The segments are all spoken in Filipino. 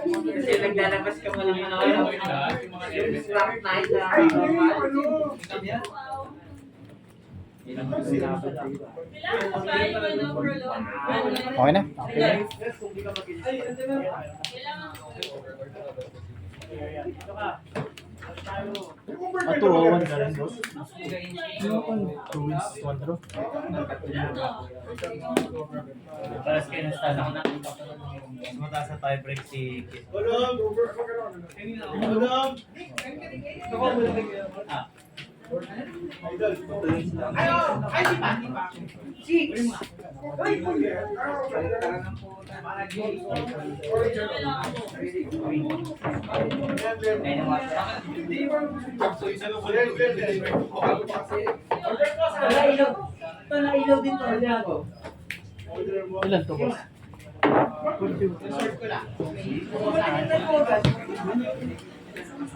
Kasi naglalabas ka mo lang ano. Black Knight na Okay na? Okay na. Ito, 1 ka rin, boss. 2 wins, 1 draw. Paras kayo na start ako na. Mataas na tie-break si Kit. Ilaw din to. Ilan to, boss?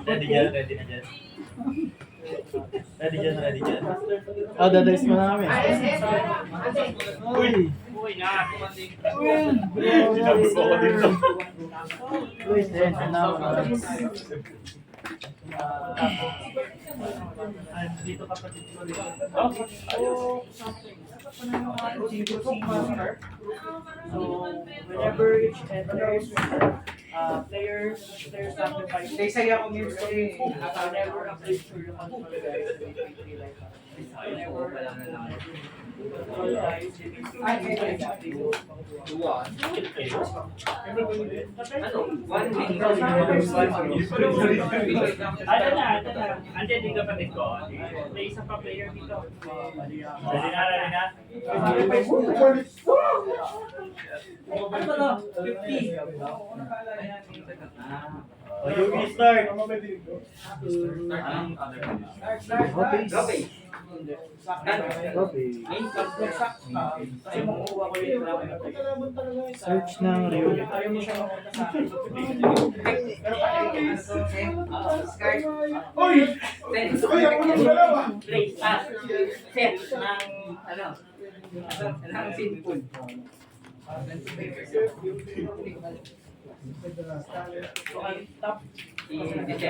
Ready dyan, ready na dyan. Ready dyan, ready dyan. Dadalis mo na kami. Uy! Sinabot ko dito. Uy, then, now, Dito kapatid ko rin. So whenever each enters, players sacrifice. Say saya ko news ko eh. Whenever a player control dies, whenever control dies, Ano? One week. Ano na. Andiyan din kapatid ko. May isa pa player dito. Ready na, ready na. Ano ba to? 50. O, Yugi, start. Okay. Okay. Kasi makukuha ko yun. Search ng Rio. Ayaw mo siya makuha sa akin. Place pass. Set ng ano? Ng simple. So, ang top Pwede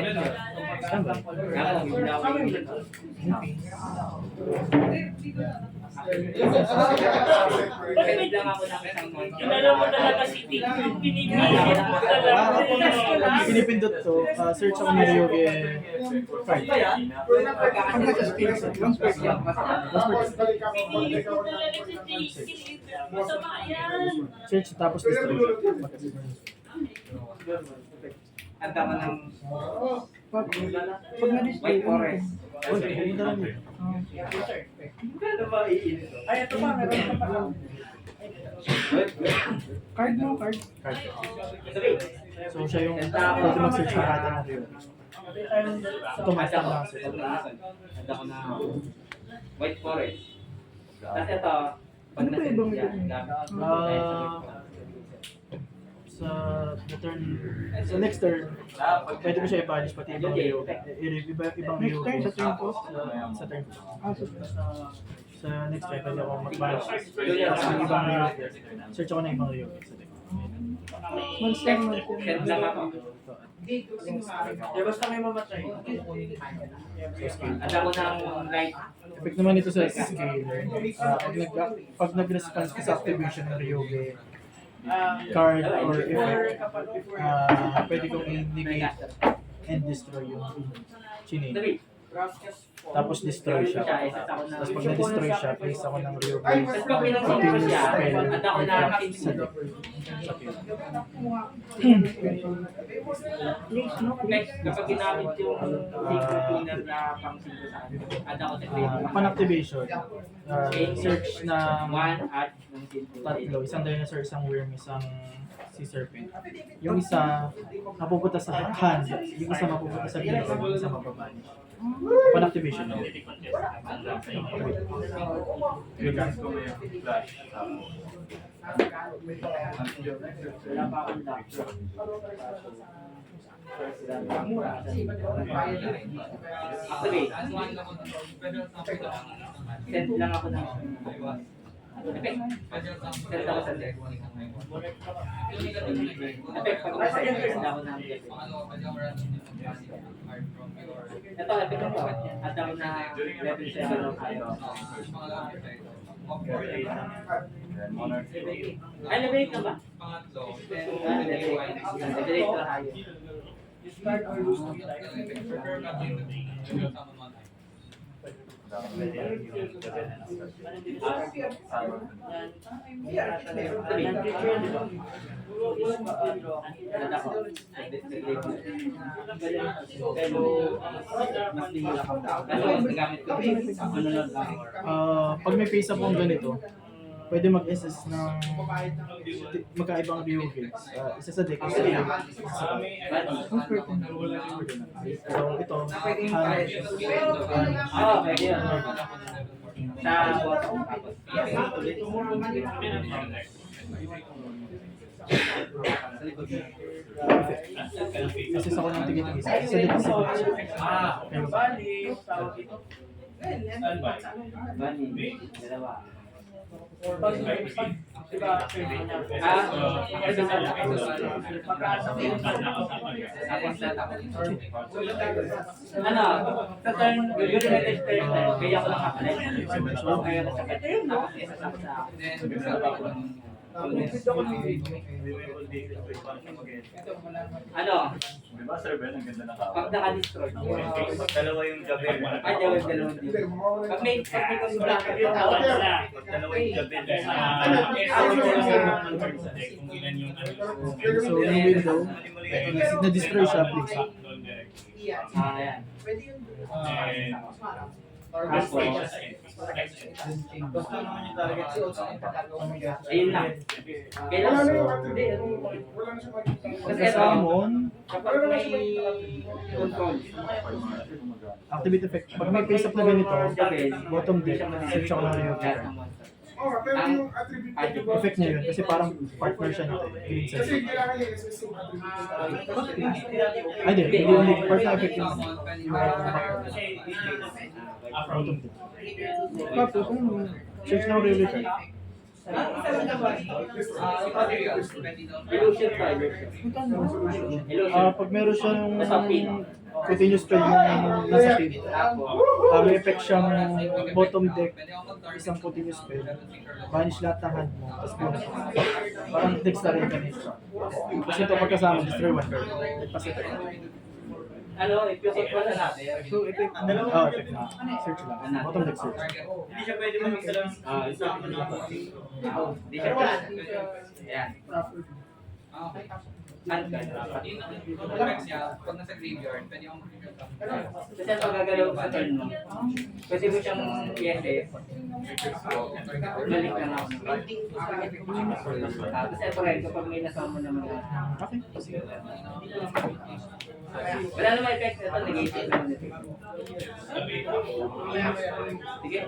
lang ako ng isang month. Inala mo talaga si Tick. Pinipilit mo talaga. Pinipindot to, search ako ng Rio. Card. Search tapos destroy. Ang tama ng Pag na-display, White Forest. Uy, pumunta lang yun. Ano ba iinit? Ay, ito pa. Meron pa. Card mo, card. Card. So siya yung pwede mag-search ng kata ng Rio. Ito mas lang lang siya. Handa ko na White Forest. Kasi ito, pag Ano ba ibang yan, sa turn, sa next turn, pwede ko siya i-banish pati ibang Rio. Ibang Rio. Sa turn ko? Sa turn ko. Sa next turn, pwede ako mag-banish. Sa ibang Rio. Search ako ng ibang Rio. Send lang ako. Basta may mamatay. Handa ko ng light. Effect naman ito sa scale. Pag nag-response ka sa activation ng Ryoge, card or effect, pwede kong i-negate and destroy yung chinate. Tapos destroy siya. Tapos pag na-destroy siya, place ako ng Ryoge. Tapos pag pinag-send ko siya, handa ko na Sa deck. Sa deck. Next, kapag ginamit yung secret cleaner na pang-single sa akin, handa ko sa cleaner. Upon activation, search na One at ng simple. tatlo. Isang dinosaur, isang worm, isang sea serpent. Yung isa, mapupunta sa hand. Yung isa mapupunta sa gilid. Yung isa mababanish. Upon activation. No? Yun lang. Wala pa akong lock. Actually, send lang ako ng Set ako sa deck. Effect pag nasa deck, set ako ng deck. Ito, effect ako. At ako na level 7 of kayo. Ay, level 8 na ba? Level 8 na kayo. Pag may face up kong ganito, pwede mag-assess ng magkaibang Ryugates. Isa sa deck, isa sa deck, isa sa So, ito, Pwede yun. Sa bottom. assess ako ng tigit isa. Isa sa deck, isa sa deck. Bali, tawag ito. Bani, dalawa. Diba, ano, sa turn, yun yung latest turn, kaya ko lang kapalit. Kaya ko sa kapatid, tapos isa sa ano, Diba, sir Ben? Ang ganda na pag naka-destroy. Pag dalawa yung gabi. Ay, dalawang dito. Pag may contract, tawag na. Pag dalawa yung gabi. Kung ilan yung So, yung window, na-destroy siya, please. ayan. Tapos, ayun lang. Kailangan, hindi, kasi ito, Summon, kapag may control, activate effect. Pag may face up na ganito, bottom deck, search ako ng Ryugate. ang Effect niya yun, kasi parang partner siya nito. Green set. Ay, hindi part na effect yun. Bottom deck. Tapos, search ng Ryugate. illusion pa, illusion. Pag meron siyang continuous spell yung nasa pin, may effect siyang bottom deck, isang continuous spell, banish lahat ng hand mo, tapos parang text na rin ganito. Tapos ito pagkasama, destroy one card. Nagpas effect. Ano, episode pa na natin. So, effect na. Search lang. Bottom deck search. Hindi siya pwede mag-isa lang. Isama na ako. Hindi siya pa. Ayan. Pag nasa graveyard, pwede akong Kasi ang pagagalaw sa turn mo, pwede mo siyang i-SF. Balik lang ako. Tapos ito rin, kapag may nasama naman na. Okay. Wala naman effect, ito negative naman ito. Sige.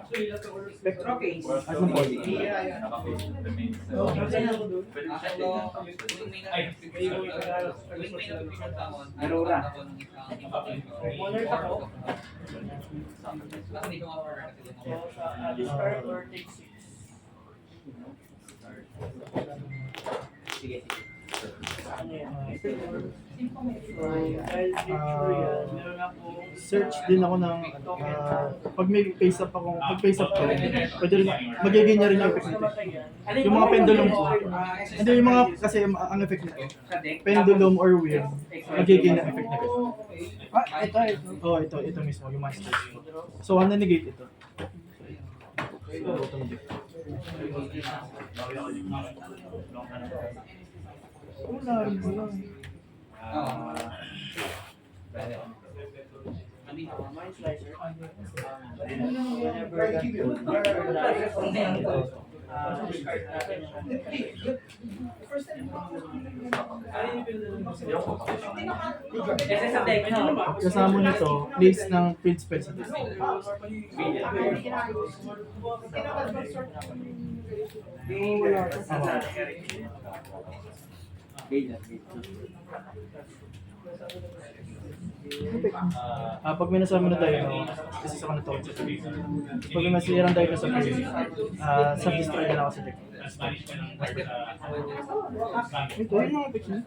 Spectrophase. At ng body. Aurora. Monarch ako. Discard or take 6. Sige, sige. Ano yan? Dahil picture yan, meron akong Search din ako ng pag may face up ako, pag face up ko, pwede rin, magiging niya rin yung effect nito. Yung mga pendulum ko. Hindi yung mga, kasi ang effect nito, Sa deck. pendulum or wheel, magiging ng effect nito. Oh, ito mismo, yung master. So, ano negate ito? So, automatic. Wala, wala. mind slicer. Kasi sa deck, no? Kasama nito, place ng field spell sa deck. Pag may nasama na dino, isa sa kanito sa field. Pag may masirang dino sa field, sub-destroy na lang ako sa deck. Ito, yun yung epic niya.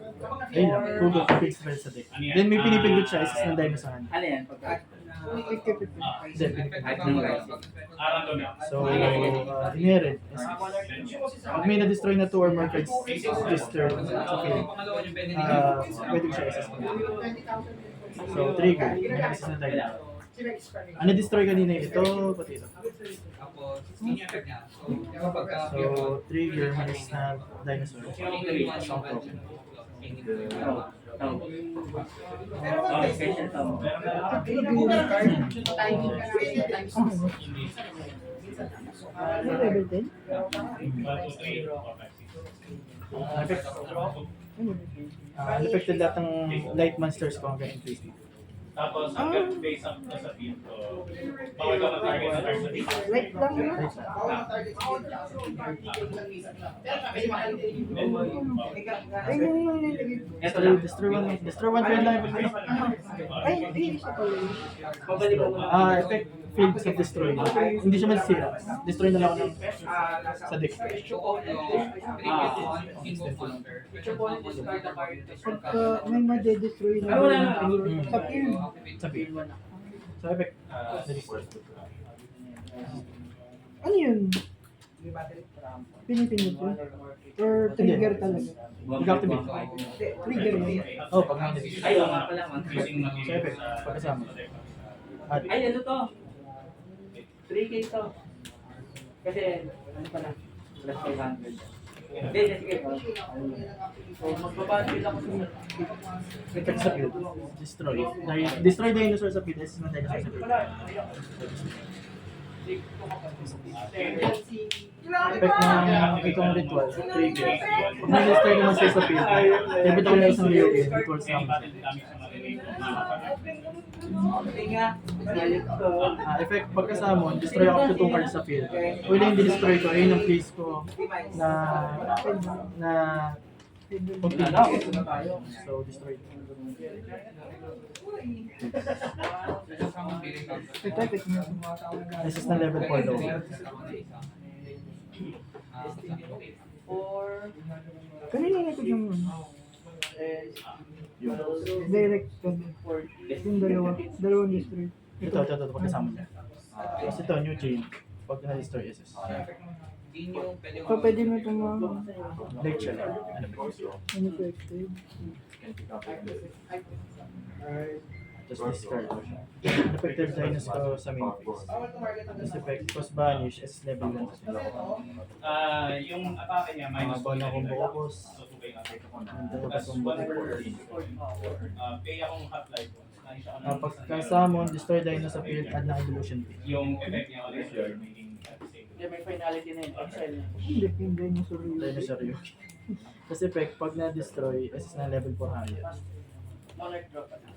Ayun lang, pugo, fix spell sa deck. Then may pinipindot siya, isa ng dino sa hand. Ano yan? Then pinipindot. So, Ah, inherent. Pag may na-destroy na 2 or more cards this turn sa field, pwede ko siya isa sa hand. So, trigger. Isa na dino. Ano destroy kanina ito, pati ito. Tapos, yun yung effect niya. So, kapag So, trigger, malis na dinosaur. Isang token. Okay, special to. Ano level 10? Effect, unaffected lahat ng light monsters ko hanggang increase. Tapos, hanggang base up na sa field ko, bawal ka mag-target na target sa field. Light lang yun. Light lang. Ayun yung nilagay. Ito lang. Destroy one turn lang. Ay, hindi siya pala yun. Pabalik ko muna. Effect field sa destroy. Hindi siya masisira. Destroy na lang ako ng sa deck. Pagka may madedestroy na Ano wala na? sa field. Sa field. So, effect. Ano yun? Pinipindot ko? Or trigger talaga? Mag-activate. Trigger yun. Oh, pag may Ay, oo nga pala. man. So, effect. Pagkasama. At Ay, ano to? 3K to. Kasi, ano pala? Plus 500. Hindi, sige. So, magbabadil ako sa effect sa field. Destroy. Destroy dinosaur sa field. This is not dinosaur sa field. Effect ng itong ritual. Trigger. Kung na-destroy naman siya sa field, debit ako na isang Ryogen. Rituals naman. Hindi nga. Galit ko. Effect pagkasama, destroy ako to 2 cards sa field. Kung hindi yung destroy ko, ayun ang place ko na so destroy. Ito, epic niya. This is na level 4 daw. Kanina na ito yung direct yung dalawang destroy. Ito pagkasama niya. Tapos ito, new chain. Pag na-destroy SS. So, pwede mo itong mga Lecture. Ano ba? unaffected. Tapos discard. Unaffected dinosaur sa main phase. Tapos effect, cost banish, SS level 1. Yung atake niya, minus Mga bala kong bukos. So, 2 kayo na-take ako na. Ang dalawa Tapos, kong 1 pay akong half-life points. Pagkasama, destroy dino sa field, add na evolution phase. Yung effect niya ulit yun, making at the same Hindi, may finality na yun. Excel. Hindi, yung dinosaur yun. Dinosaur yun. Tapos effect, pag na-destroy, SS na level 4 higher. Monarch drop pa na.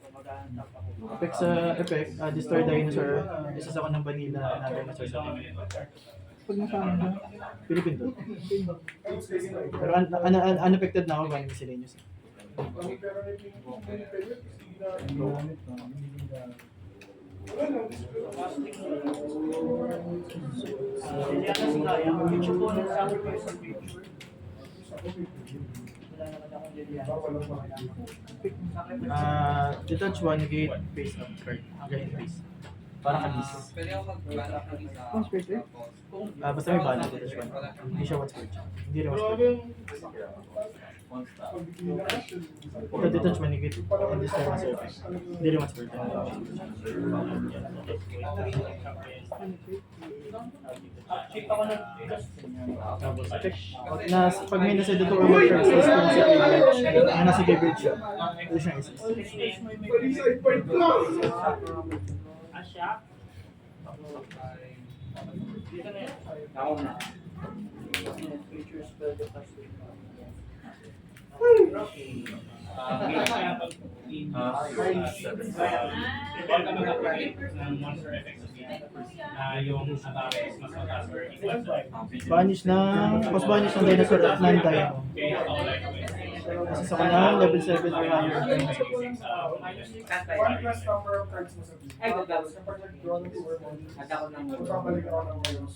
So, mag-aantap ako. Effect sa effect, destroy dinosaur, isa sa ng vanilla na dinosaur sa field. Pag nasama na. Pilipindot. Pero unaffected na ako, galing miscellaneous. Hindi ako sila. Yung future po ng sacrifice of future. Wala naman akong liliyan. Detach 1, gate, face up card. Again, face. Parang agis. Pwede ako mag-balak ng isa. One square to? Basta may bala, detach 1. Hindi siya 1 square. Hindi rin 1 square. Ito detach 1, gate. And this time, 1 square. Hindi rin 1 square. Chip ako ng Tapos, effect. Pag may nasa dito or more cards, is kung nasa graveyard. Ang nasa graveyard siya. Ito siya isa. Asya. dito na yan. Ako na. Future spell the past week. Bawal ka mag-activate ng monster effects sa game. Yung atake is mas mataas or equal sa Banish ng, post banish ng dinosaur at non-dino. kaya ako like Kasi sa kanya, level 7 or higher. One plus number of cards mo sa team. Ay, gagawin. Sa pag nag-draw ng two or more, At ako ng magbabalik ako ng virus.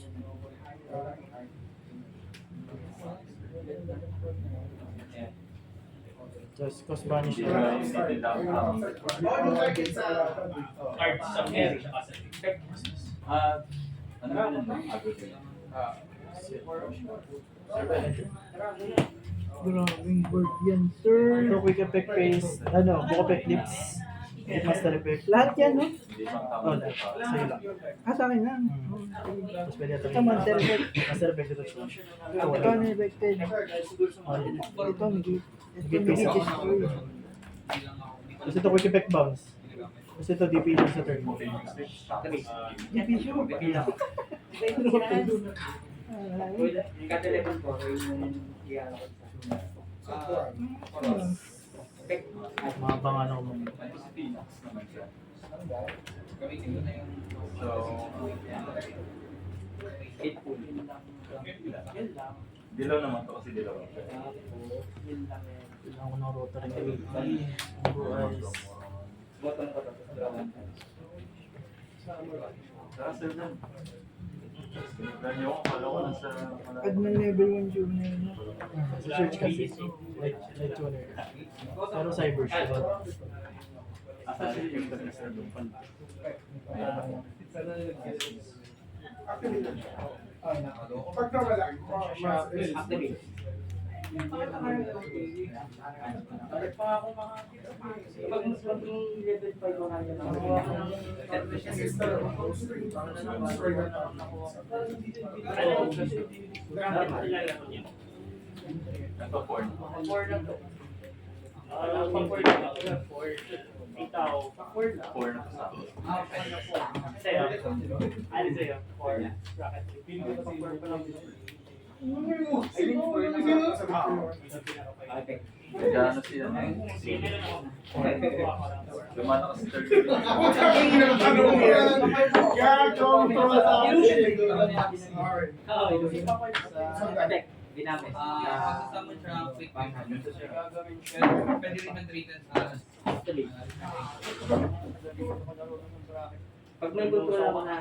Just cause banish. Hindi Cards sa carry. Ano yun? Aggregate. Grabing board yan, sir. Ito quick effect phase, book effect lips. Hit master effect. Lahat yan, no? Hindi pang Oh, tama. sa'yo lang. Sa akin lang. Tapos pwede ito. Ito, master effect. Master effect ito siya. Ito, unaffected. Oh, Ito, nagit. Ito, Nagit face nagit out. destroy. Tapos ito quick effect bounce. Tapos ito DP lang sa turn mo. Division. Yung ka-telephone ko, yung iyan ako sa Mga pang ano mo. Gamitin ko na yung So, 8 pool. dilaw naman to kasi dilaw. Kailangan ko ng rotary LED. Blue eyes. Bottom ko to. Sir na. Siniglan niyo ako, kala ko nasa... Add ng level 1 tune na yun. Sa search kasi. Light tuner. Pero cyber siya. Yung tabi sa doon pa. Pag nawala, Activate. Bakit pa ako pag mas maging level 5 mo kanya nakuha ko ng set to siya. Ito, 4. 4 na to. Pag-4 na ako. 4. Ikaw. 4 lang. 4 na to sa akin. Sa'yo. Ano sa'yo? 4. Rocket. Okay. Nagano siya. Sige na ako. Lumana kasi 30. Oo, yung attack. Ginamit. Magkasama siya quick Pang- Pwede rin mag-treated sa Actually. Pag may control ako na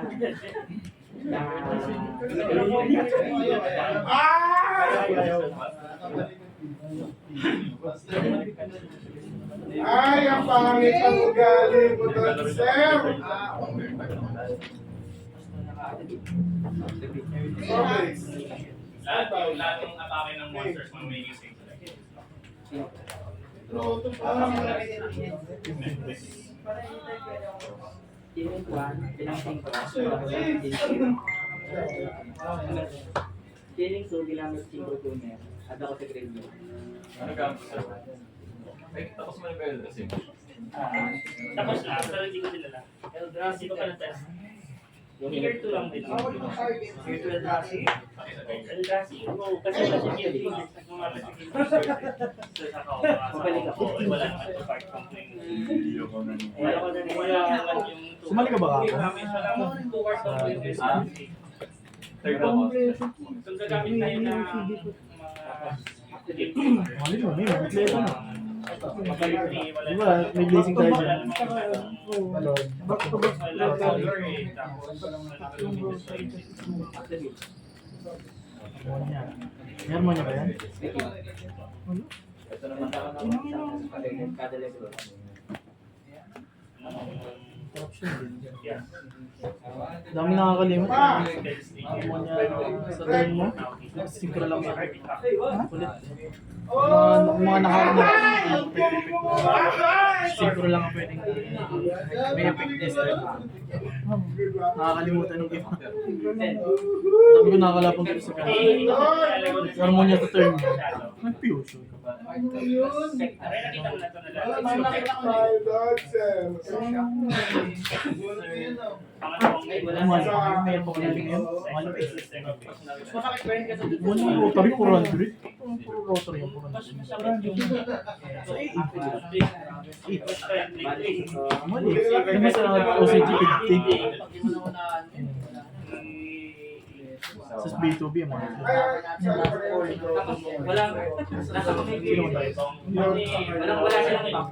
Ay, ang pangit ang ugali mo doon, sir! Okay. Lahat ng atake ng monsters mo may using. Killing one, pinangting ko. Killing two, ginamit 5 tuner. At ako sa graveyard. Ano gamit sir? Ay, tapos mo yung bell kasi. Tapos na, pero hindi ko dinala. Hindi ko pa na-test. Year 2 lang din. Virtual Rasi. Eldrazi. Oo, kasi year 2 lang. Wala naman yung part complaint. Hindi ko na Wala naman yung... Sumali ka ba ako? Third ako. Kung gagamit tayo ng mga... Mali mo, may kompleto na. Year 3, wala Di ba, may blazing tayo dyan. Back to back. Ano niya? Meron mo niya ba yan? Ito naman. Kada level. Corruption din. Dami nakakalimot. Ano niya, sa turn mo? Synchro lang yan. Kulit. Mga nakakamot. Synchro lang ang pwedeng may effect this turn. Nakakalimutan ng game. Dami ko nakakalapang dito sa kanya. Harmonia to turn. Nag-fusion. Nakita mo na ito na lang. My Lord, sir. May po na rin yun. Wala yung rotary, 400. Puro rotary yung 400. So, 8. Mali. Naman sa OCG 50. Tapos B2B, yung mga Tapos walang, nasa mga wala silang box.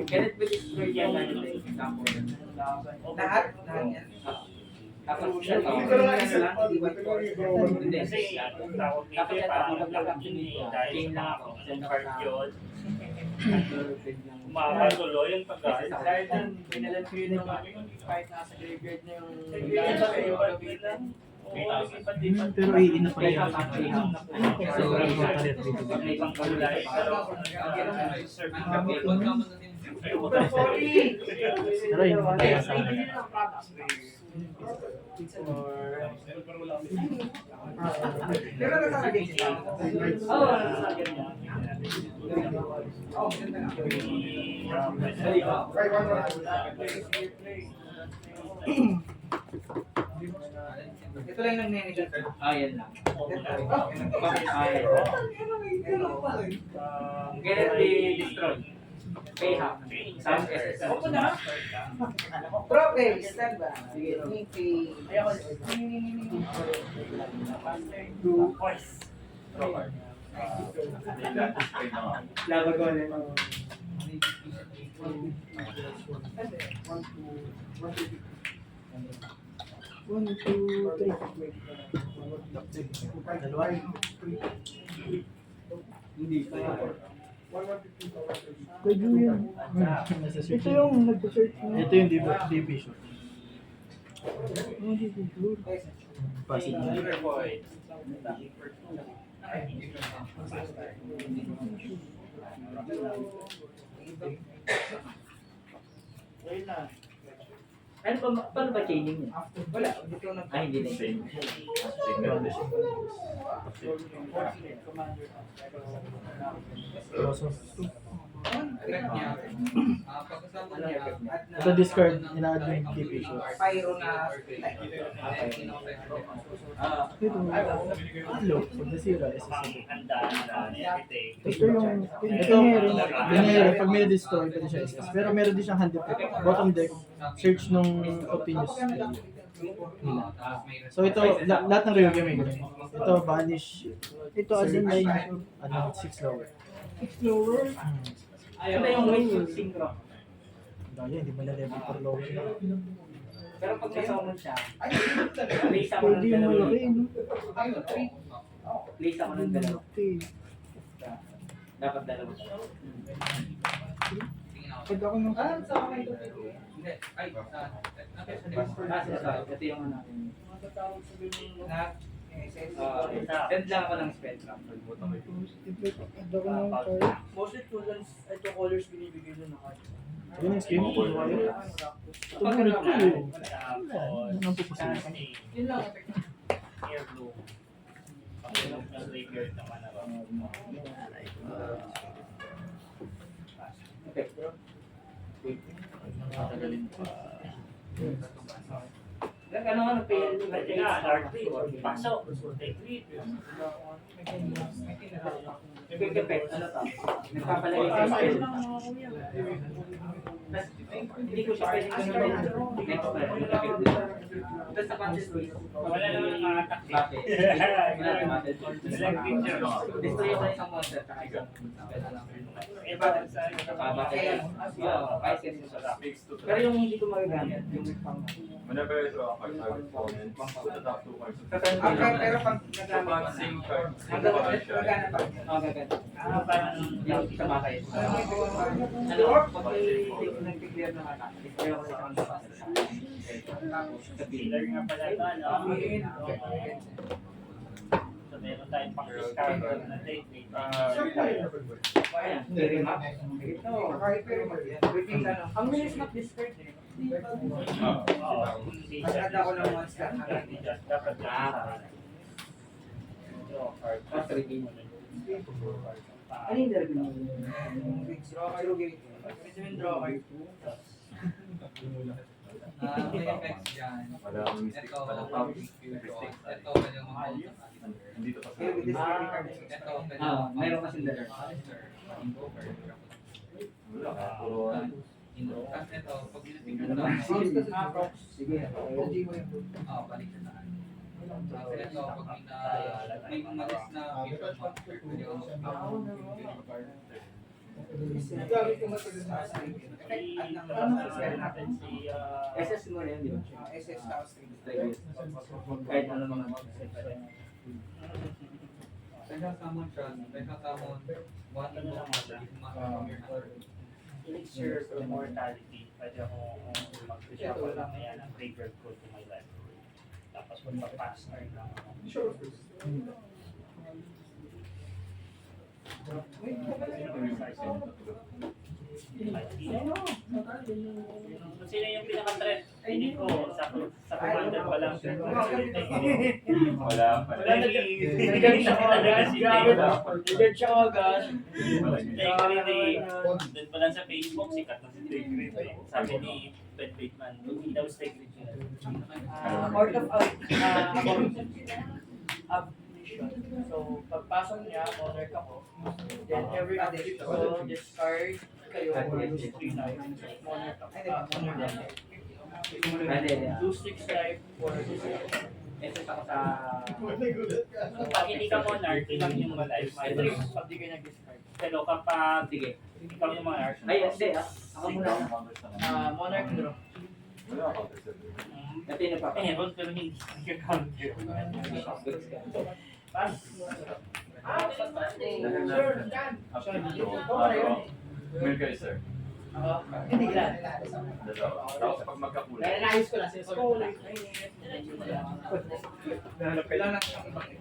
Ganit ba destroy yan na yung example? Lahat yan. Tapos siya Hindi ko lang isip pa, hindi hindi. Kasi ang tawag dito Tapos eh, ito, parang kapag naglalag naglalag yun eh. yun, Dahil game sa lang mga ako. card yun, Kasi umapatuloy yung tagal. Dahil dyan, pinalan ko yun ng kahit nasa graveyard na yung pero iina pa yan. So, May ibang kulay. Pero Pero yun pa yan sa akin. Pero nakalagay siya. Oo, nasasabi niya. Kay one more. Ito lang yung nag-negate. Yan lang. Bakit ayan? Ganit di-destroy. Pay half. Some SS. Opo na. Bro, okay, stand ba? Sige, Nicky. Laban ko ulit. One, two, three. Dalawa. Pwede mo yun. Nasa Ito search. yung nagpa-search mo. Ito yung DP shot. Ano dito, blue? Passive na. Ano ba, paano ba chaining niya? Wala, dito na. Hindi na yun. Effect niya. Pagkasama niya, at na- Ito discard, ina-add yung DP shot. Pyro na Hello, pag nasira, SSD. Handa-handa, everything. Ito yung Ito, binayari, pag may na-destroy, pwede siya SS. Pero meron din siyang hand effect. Bottom deck, search nung continuous nila. So ito, lahat ng Ryugi may ganun. Ito, banish, ito as in search, line. 6 lower. Explorer. Ano yung wave synchro? Dahil hindi mo na level per lower. Pero pag nasa siya, place ako ng Pwede yung dalawa. malaki, no? Place ako ng dalawa. Malaki. Dapat dalawa. Pag ako ng... Ito yung ano. Send lang ako ng spectrum. Pag ako ng card. Mostly tools, ito colors binibigay doon na card. Yun yung scheme. Ito Pag mo ano ito. Ano ang pupusin? Yun lang. Heirloom. Pag-inom ng graveyard naman na Matagalin pa. Ano nga, pay Pwede nga, dark tree. Pasok. Take three. Nagpipipet, ano to? Nagpapalagay sa spell. Hindi ko siya pwede gano'n. Next spell, nagpipit dito. Tapos sa punches list. Wala naman ang attack. Bakit? Wala naman battle. Destroy ko isang monster at isang spell. Eh, bakit sa Bakit? Kahit kasi sa pero yung hindi ko magagamit, yung pang... Whenever I draw a card, I would comment put the top 2 cards. Sa turn Pero pag So, nagamit pag mo na, same card, hanggang same siya. magana pa. Okay, parang yung sa bakay. Ano, pag nag-clear ng attack, destroy ko sa isang battle. Sa pillar nga pala ito, ano? So, meron tayong pang-discard na take rate. Ayan, carry map. Ito. Ang bilis mag-discard eh. Oo. Mag-add ako ng monster. Dapat Tapos redeem. Ano yung derby mo? May effects dyan. Wala akong mystic, Ito, wala akong mystic. ito, pwede yung mga Dito pa sa ito, pwede Meron kasing dalawa. wala. Puro Tapos ito, pag Ano? Sige. balik na saan. Gamit ko matagal na sa natin si SS mo na yun, di ba? SS House. Kahit ano naman. Elixir of Immortality. Pwede akong mag-shuffle lang yan ang graveyard code to my library. Tapos magpa-pass na rin lang ako. Kung sino yung pinaka-threat, feeling ko sa commander pa lang. Wala pa. Nag-guard siya agad. Nag-guard siya agad. Integrity. Doon pa lang sa Facebook, sikat na si Integrity. Sabi ni Ben Bateman, hindi daw Integrity na. Order of abolition. So, pagpasok niya, monarch ako. Then every object ko, discard kayo or lose 3 life. Monarch ako. Monarch ako. Lose 6 life or lose 6 life. SS ako sa... Pag hindi ka monarch, ilang yung life. Ay, 3 pag di kayo nag-discard. Pero kapag Sige. ikaw yung monarch, Ay, hindi ah. Ako muna. Monarch draw. Wala ako kasi. Ito yung napapa. meron pero hindi ka-counter. Pass. Milk kayo, sir. Hindi lang. Dalawa. Tapos pag magkakulay. Kaya naayos ko lang. Sinasabi Kailangan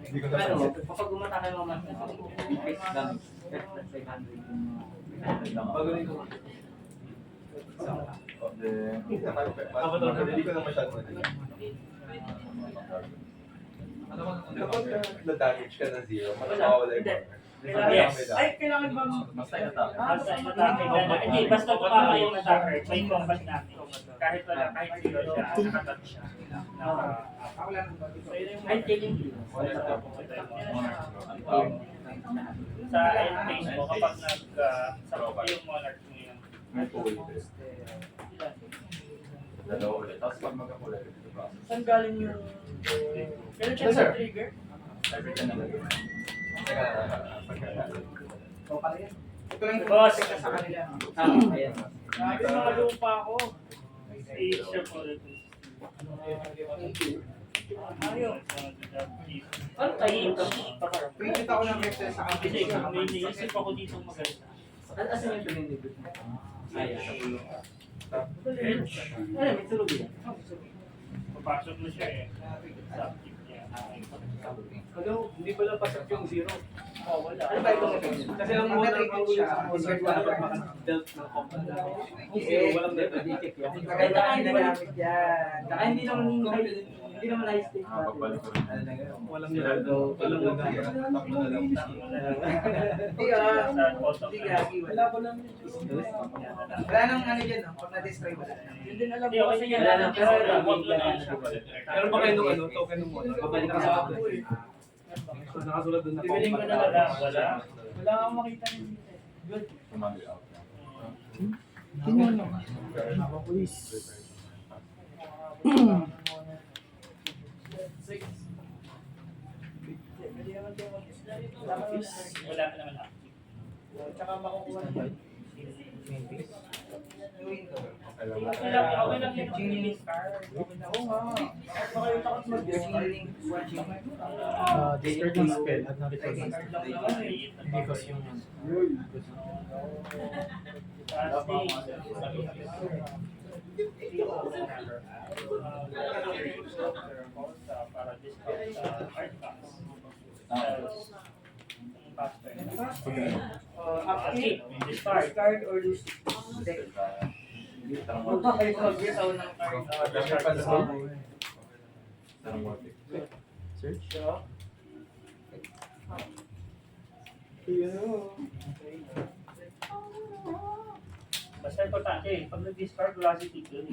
Hindi ko Pero, na kapag gumatake mo mas face damage, that's 500. Pagaling ko. Hindi ko na masyadong kapag na-damage ka ng zero, makakawala yung partner. Yes. Ay, kailangan ba? Basta inatake. Basta inatake ka na. Hindi, basta tumama yung attacker, may combat natin. Kahit wala, kahit zero siya, nakatat siya. I'm taking you. Sa end phase mo, kapag nag-sa yung monarch mo yun. May puwi. Dalawa ulit. Tapos pag magkakulay, ito ba? Saan galing yung... Kailan siya sa trigger? Every ka na lang. Teka, pagka... Ito lang yung Boss. sa kanila. Ayan. Grabe, mga lupa ako. Asia politics. Ayaw. Ano tayo ito? Printed ako ng request sa Kasi kanila. may naisip ako dito maganda. Asan yung pinindot? Ayan. Edge. Ano, may tulog yan. Papasok na siya eh. Subject niya. Ano, hindi pala pasok yung zero. Oh, wala. Ano ba itong Kasi ang muna ang siya. discard ko dapat maka-dealt ng combat namin. Kung zero, Eh, walang dealt. Maganda ang ginagamit yan. Saka hindi naman na-state Pagbalik ko rin. Walang nilado. Walang nilado. Tatlo na lang. Hindi ah. Sa bottom Hindi na. gagi. Wala po lang. Wala nang ano dyan. Pag na-destroy wala. Yun din alam Hindi, ko okay kasi yan. Wala na. Pero wag mo na siya. Meron ba kayo nung ano, token nung muna? Babalik ka sa ako eh. So, nakasulat doon na Bibiling ko na Wala. lang. Wala. Wala akong makita ng dito. Good. Tumali out. Wala ka naman active. Tsaka makukuha naman. Okay lang yan ang discard. Oo nga. Bakit ba kayo takot mag-healing? Discard ng spell at na-return ng Discard spell. lang naman eh. Because yung... Para discard hard cards. Upkeep, Discard. discard or lose. Tarang Kayo mag-bitaw ng card. Search? Basta importante eh, pag nag-discard, wala si Tigil.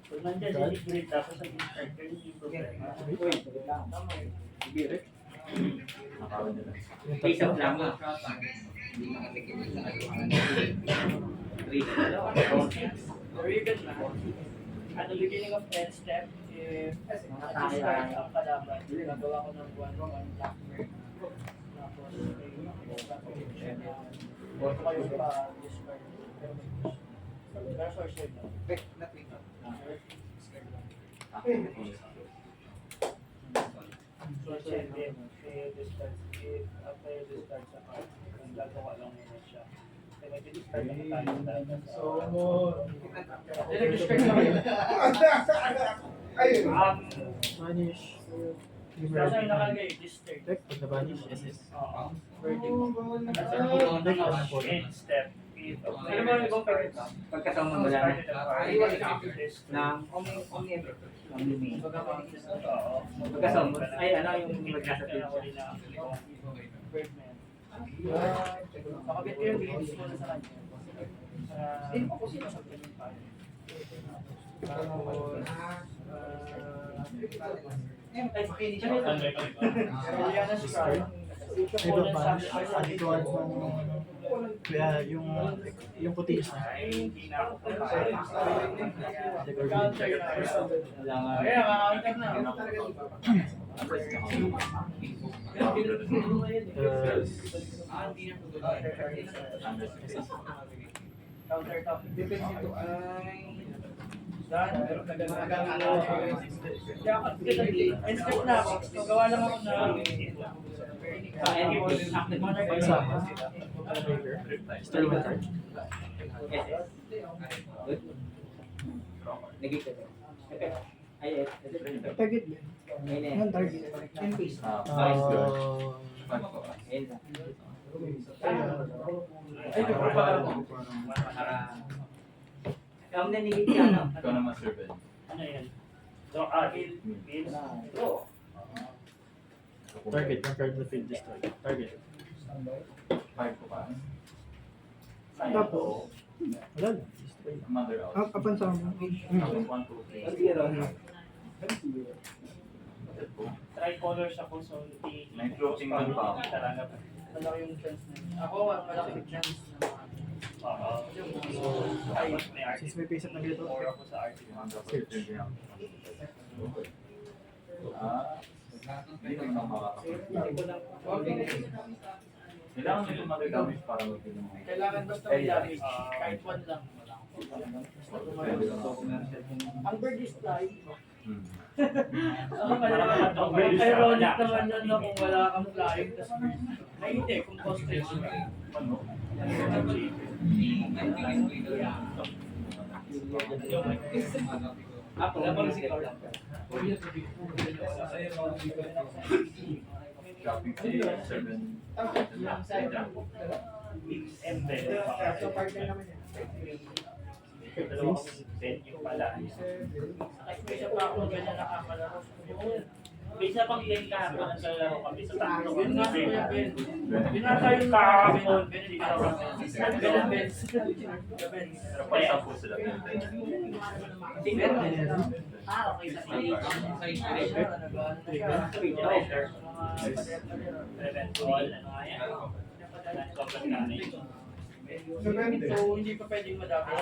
Pag nandiyan si Tigil, tapos nag-discard, kaya hindi yung problema. Face up lang. Or you can, at the beginning of end step, if Nakatake start tayo. ang kalaban, gagawa ko ng 1-1 blackbird. Tapos may Both kayo pa discard. Pero sorcery na. Sorcery din. Kaya discard. After you discard sa card, kung gagawa lang muna siya. Kaya may discard na tayo dahil sa... Nag-discard na kayo. Ayun. Vanish. Kasi yung nakalagay, discard. Deck, pag na-vanish, SS. Oo. Verdict. Deck, ano po? End step. Ano mo yung pwede ka? Pagkasama mo wala na. Na Omni. Pagkasama mo, ay ano yung magkasa picture. Birdman. Makabit ko yung greens muna sa kanya. Hindi ko kasi nasa ganyan pa. Juliana Scar. Ay, ba vanish? Antuan mo. Kaya yung puti is na. Deck or green. Counter na. Wala nga. Kaya makakanta na. Counter top. Depende ito ay... Done. Instant na ako. So, gawa lang ako na... Sa end, active mo na ba? Sama. Still one card. SS. Good. Negative. Okay. Ay, SS. Target din. Ayun na. And base. Nice, good. Ayun na. Ay, Ikaw na nigit ka, no? Ikaw naman, Sir Ben. Ano yan? So, Bill, Draw. Target, one card na field destroy. Target. 5 ko pa. Tapos, wala lang. Destroy. Mother out. Kapan sa mo? Tapos 1, 2, 3. Zero. tricolor siya po, so hindi... May floating man pa. Talaga pa. Malaki yung chance na. Ako, malaki yung chance na. Oo. Tapos may art. Since may face up na ganito. More ako sa art. Hindi naman ako makakapag. Kailangan nyo yung mother damage para mag-inom. Kailangan basta may damage. Kahit one lang. Ang bird is flying. Ironic naman nun na kung wala kang flying, tas ay hindi, kung ostrich ka. Ako, naman si Carl. Shopping si 7. Embed. Yung pala. Like, may isa pa ako ganyan nakakalaro. May isa pang lane kahapon ang kalaro kami sa tatlo. Yun nga po yung Ben. Yun nga tayo yung kahapon. Ben, hindi ka Ben. Ben. Pero kaya po sila. Okay, sa Prevent all. Ano nga yan? Sobrang damage. So, hindi pa pwedeng madami.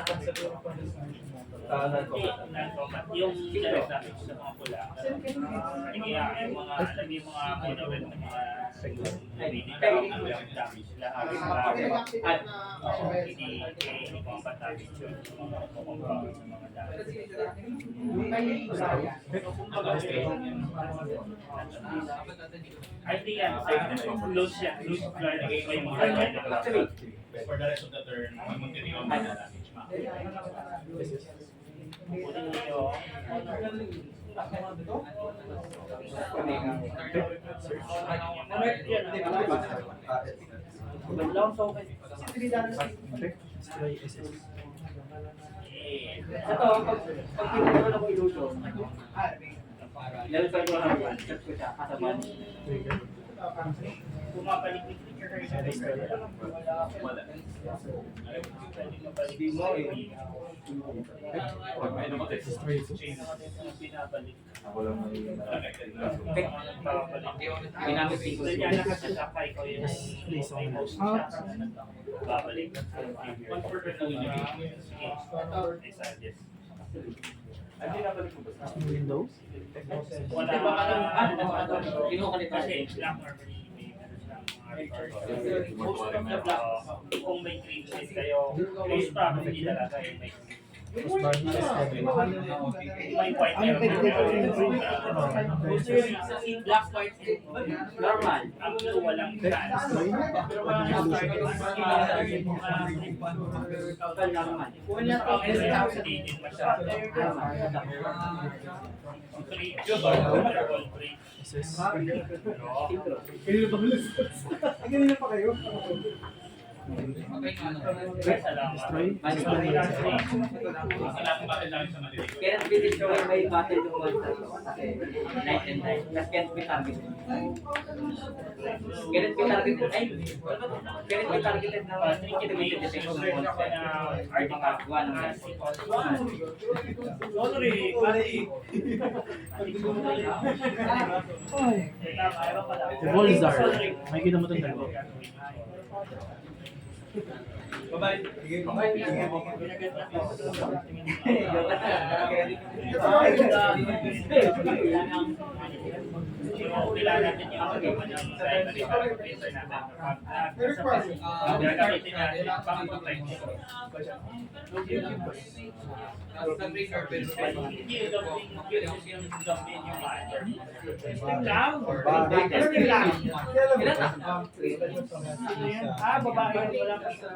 Yung direct damage sa mga pula. Lagi yung mga punawin ng mga direct damage sila. At hindi combat damage yun. Combat sa mga damage. I think yan. Lose yan. Lose card. May mga for the rest of the turn, mag-continue ang mana damage ma. Kunin niyo. Alright, yan. Lang so Okay. Destroy SS. Ito, pag pinagawa ko illusion, nalipay ko lang yan, set ko siya, kasama. Trigger. Bumabalik ni Clicker kayo sa Wala. Hindi mo eh. Pag may dumating, Destroy ito. Binabalik. ako lang may Ginamit ko So yan nakasasakay ko yung Please, may post siya. Babalik. One for the two. Sige. Isa, yes. Hindi na balik mo ba? Yung Windows? Wala. Kinuha ka nito. Kasi black normally may meron silang mga records. Most of the black, kung may green sheet kayo, most probably talaga yung may Mas bagay sa schedule. may white meron. Gusto yun, black, white, and Normal. Ang blue walang tan. pero mga Normal. wala to, Ang hindi din masyado. Three, all three. Sus. Ganyan pa kayo? Salamat. Destroy? Can't be destroyed by battle yung monster. Night and night. Plus can't be targeted. Can't be targeted. Ay, can't be targeted na automated detection ng monster. Artifact 1 ng Volzar. Makikita mo itong dalawa. Kailangan natin yung primary calculator natin. Gagamitin natin yung pang-protect. Hindi yung gawin yung matter. babae yan, wala ka sa...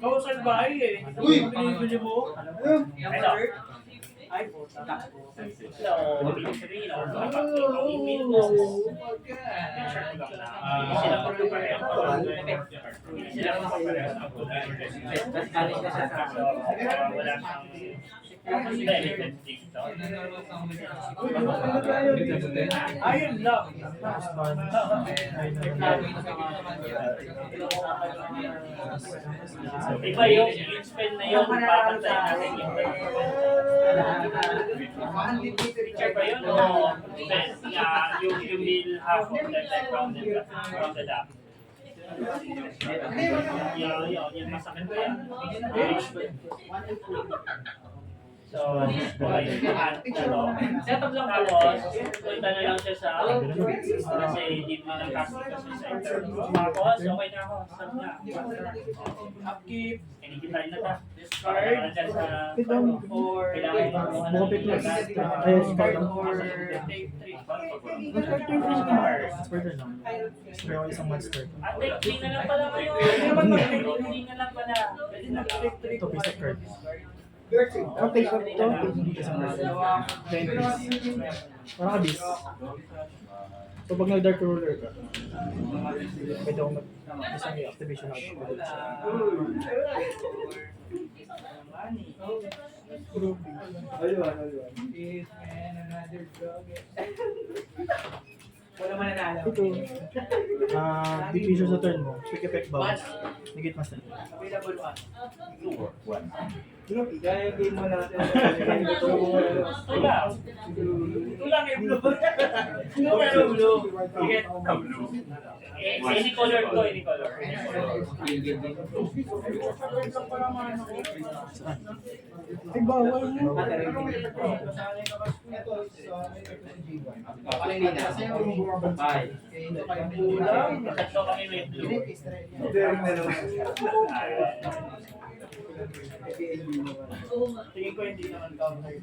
Kausal bahay eh. Uy! Binibili mo? Ito. Ay, puta. So, three, no? Ang email mo. Picture ko lang na. Hindi sila magkapareho. Hindi sila magkapareho. So, wala siyang benefit dito. Ayun lang. Iba yung spell na yun, papatay natin yung picture ba yun? O spell na you will have of the attack from the dam. Yung masakit ba yan? So, setup lang tapos, punta na lang siya sa kasi hindi mo lang kasi sa center. Tapos, okay na ako. Start na. Upkeep. Kinikita na ta. Discard. Or... Kailangan mo Buka Piplas. Ayun, Discard discard lang. or take 3. Discard lang. Destroy ako isang monster. Take 3 na lang pala ngayon. Take 3 na lang pala. Pwede na. Take 3. Ito, piece of card. Okay, so Isang monster. 20. Parang abyss. So pag nag-dark ruler ka, pwede akong isang activation out. Wala mananalo. Ito, diffusion sa turn mo, quick effect bounce, negate master. Available one. Gaya game mo natin. Ito lang. Ito lang yung blue. Ito pero blue. Any color to, any color. Ay, bawal mo. Bye. Tatlo kami may blue. Tingin ko hindi naman counter.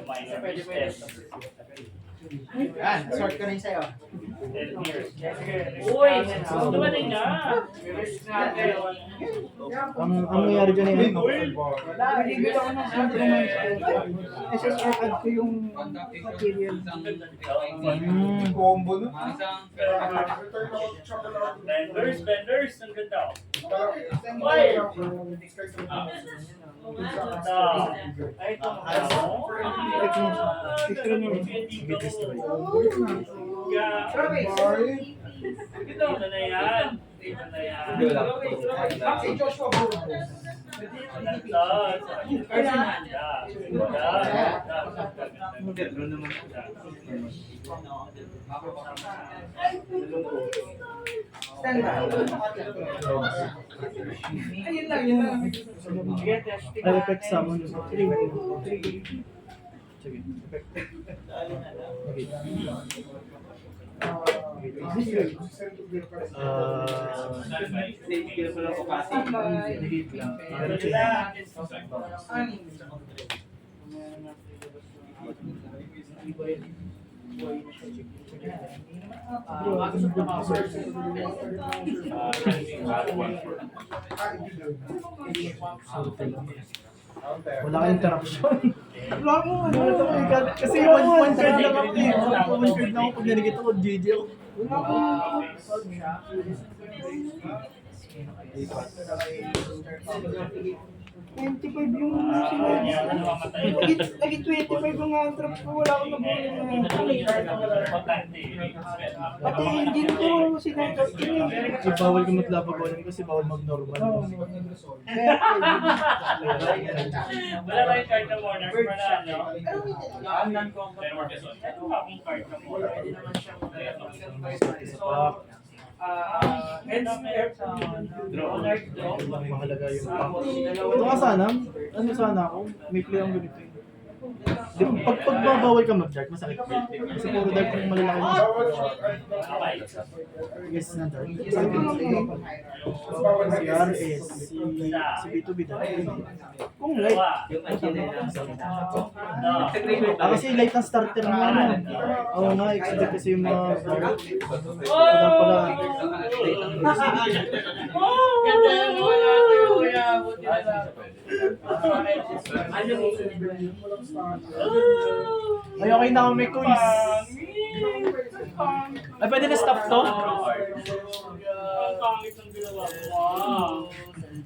Minor step. Yan, sort ko rin sa'yo. 10 years. Uy! Dumating na! Risk natin. Ang nangyari dyan ay ano? Wala, hindi ko ako ng SSR add ko yung material. combo no? Vendors! Ang ganda oh. Ay, ito. Ito na yan. Ito na yan. Si Joshua Burgos. Stand by. Ayun lang, yun lang. Sige, testing Ay, effect summon. natin. Sige. Stage skill ko lang ko kasi. Negate lang. Pero check. Anim. Magasot na ka, sir. Wala kang interruption. Wala akong ano. Kasi one card lang ako eh. One card lang ako pag nanigit ako, GG ako. Wala akong Solve siya. 25 yung naging 25 yung trap ko, wala akong nabuhay pati hindi ko sinakot yun eh. Bawal ko maglabag kasi bawal mag-normal. Wala tayong card na monarch para ano? Ang non-combat. Ito akong card na monarch. Pwede naman siyang Isa pa, end step, monarch draw. mahalaga yung pack. Ito nga sana, ano sana ako, may play ang ganito eh. Di, pag bawal ka mag-dark, masakit. Kasi puro dark yung malalaki mo. Yes, na dark. Si RS, si B2B dark. Kung light, Yung engine na lang. kasi light ang starter mo ano. Oo nga, expect kasi yung mga dark. Oh! Pala, Ganda yung wala kayo, kuya. Buti na lang. Ano ay okay na ako may quiz. Ay, pwede na stop to? Ang pangit ng ginawa. Wow.